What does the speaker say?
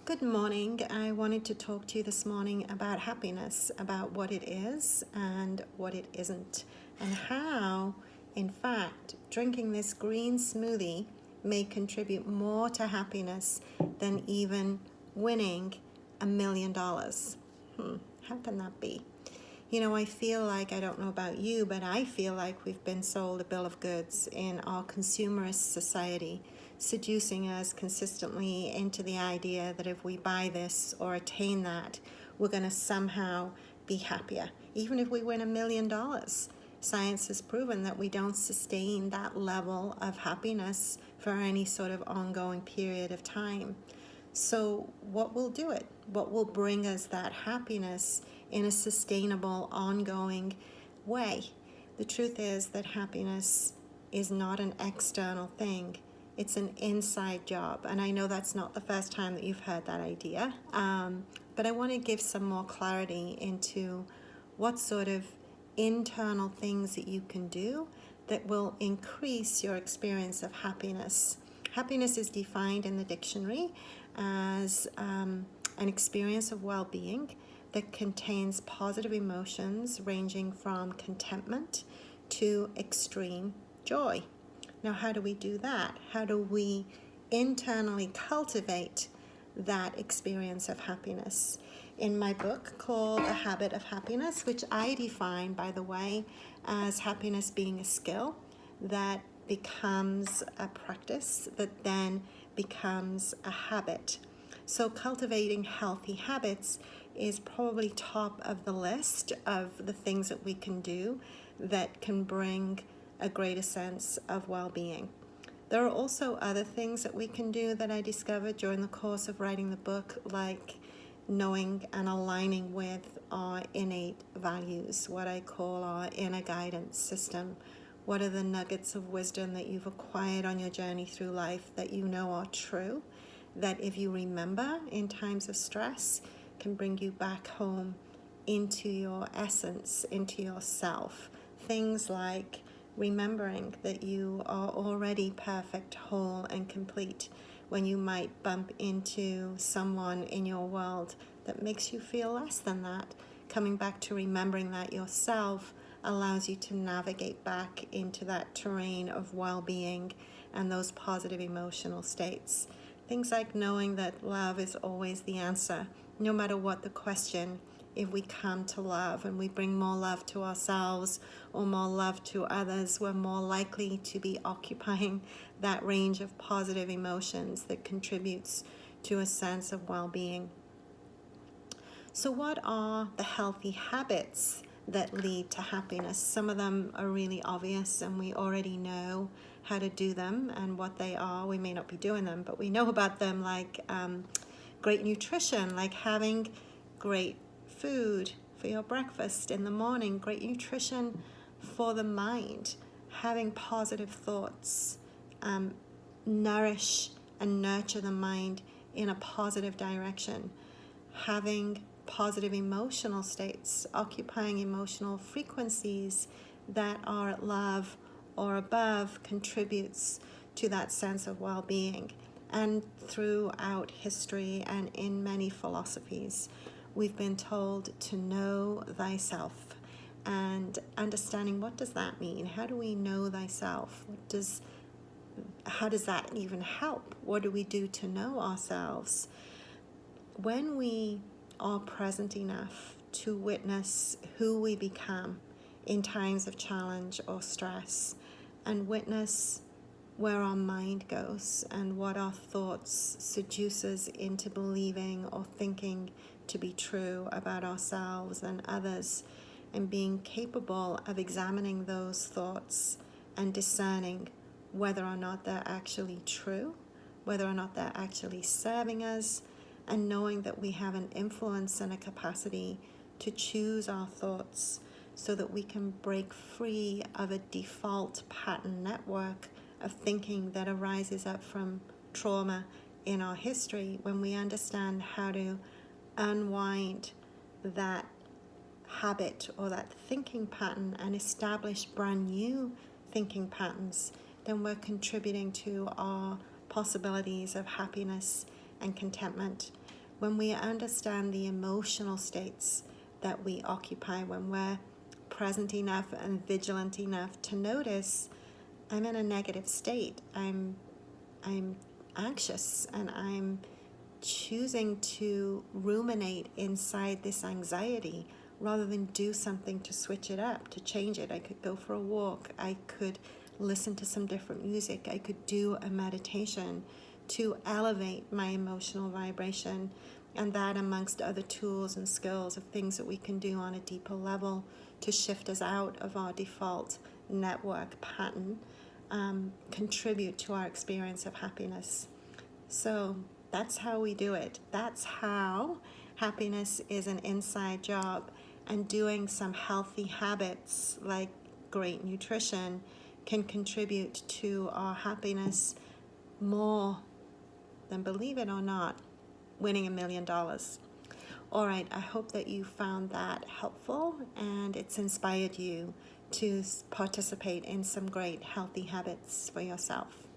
Good morning. I wanted to talk to you this morning about happiness, about what it is and what it isn't, and how, in fact, drinking this green smoothie may contribute more to happiness than even winning $1,000,000. How can that be? I feel like, I don't know about you, but I feel like we've been sold a bill of goods in our consumerist society, seducing us consistently into the idea that if we buy this or attain that, we're going to somehow be happier. Even if we win $1,000,000, science has proven that we don't sustain that level of happiness for any sort of ongoing period of time. So what will do it? What will bring us that happiness in a sustainable, ongoing way? The truth is that happiness is not an external thing. It's an inside job. And I know that's not the first time that you've heard that idea. But I want to give some more clarity into what sort of internal things that you can do that will increase your experience of happiness. Happiness is defined in the dictionary as an experience of well-being that contains positive emotions ranging from contentment to extreme joy. Now, how do we do that? How do we internally cultivate that experience of happiness? In my book called The Habit of Happiness, which I define, by the way, as happiness being a skill that becomes a practice that then becomes a habit. So cultivating healthy habits is probably top of the list of the things that we can do that can bring a greater sense of well-being. There are also other things that we can do that I discovered during the course of writing the book, like knowing and aligning with our innate values, what I call our inner guidance system. What are the nuggets of wisdom that you've acquired on your journey through life that you know are true, that if you remember in times of stress, can bring you back home into your essence, into yourself. Things like remembering that you are already perfect, whole, and complete when you might bump into someone in your world that makes you feel less than that. Coming back to remembering that yourself allows you to navigate back into that terrain of well-being and those positive emotional states. Things like knowing that love is always the answer, no matter what the question. If we come to love and we bring more love to ourselves or more love to others, we're more likely to be occupying that range of positive emotions that contributes to a sense of well-being. So what are the healthy habits that lead to happiness? Some of them are really obvious and we already know how to do them and what they are. We may not be doing them, but we know about them, like great nutrition, like having great food for your breakfast in the morning, great nutrition for the mind, having positive thoughts, nourish and nurture the mind in a positive direction, having positive emotional states, occupying emotional frequencies that are at love or above contributes to that sense of well-being. And throughout history and in many philosophies, we've been told to know thyself, and understanding what does that mean? How do we know thyself? How does that even help? What do we do to know ourselves? When we are present enough to witness who we become in times of challenge or stress, and witness where our mind goes and what our thoughts seduce us into believing or thinking to be true about ourselves and others, and being capable of examining those thoughts and discerning whether or not they're actually true, whether or not they're actually serving us, and knowing that we have an influence and a capacity to choose our thoughts so that we can break free of a default pattern network of thinking that arises up from trauma in our history. When we understand how to unwind that habit or that thinking pattern and establish brand new thinking patterns, then we're contributing to our possibilities of happiness and contentment. when we understand the emotional states that we occupy, when we're present enough and vigilant enough to notice, I'm in a negative state, I'm anxious, and I'm choosing to ruminate inside this anxiety rather than do something to switch it up, to change it. I could go for a walk, I could listen to some different music, I could do a meditation to elevate my emotional vibration, and that amongst other tools and skills of things that we can do on a deeper level to shift us out of our default network pattern, contribute to our experience of happiness. So that's how we do it. That's how happiness is an inside job, and doing some healthy habits like great nutrition can contribute to our happiness more than, believe it or not, winning $1 million. All right, I hope that you found that helpful and it's inspired you to participate in some great healthy habits for yourself.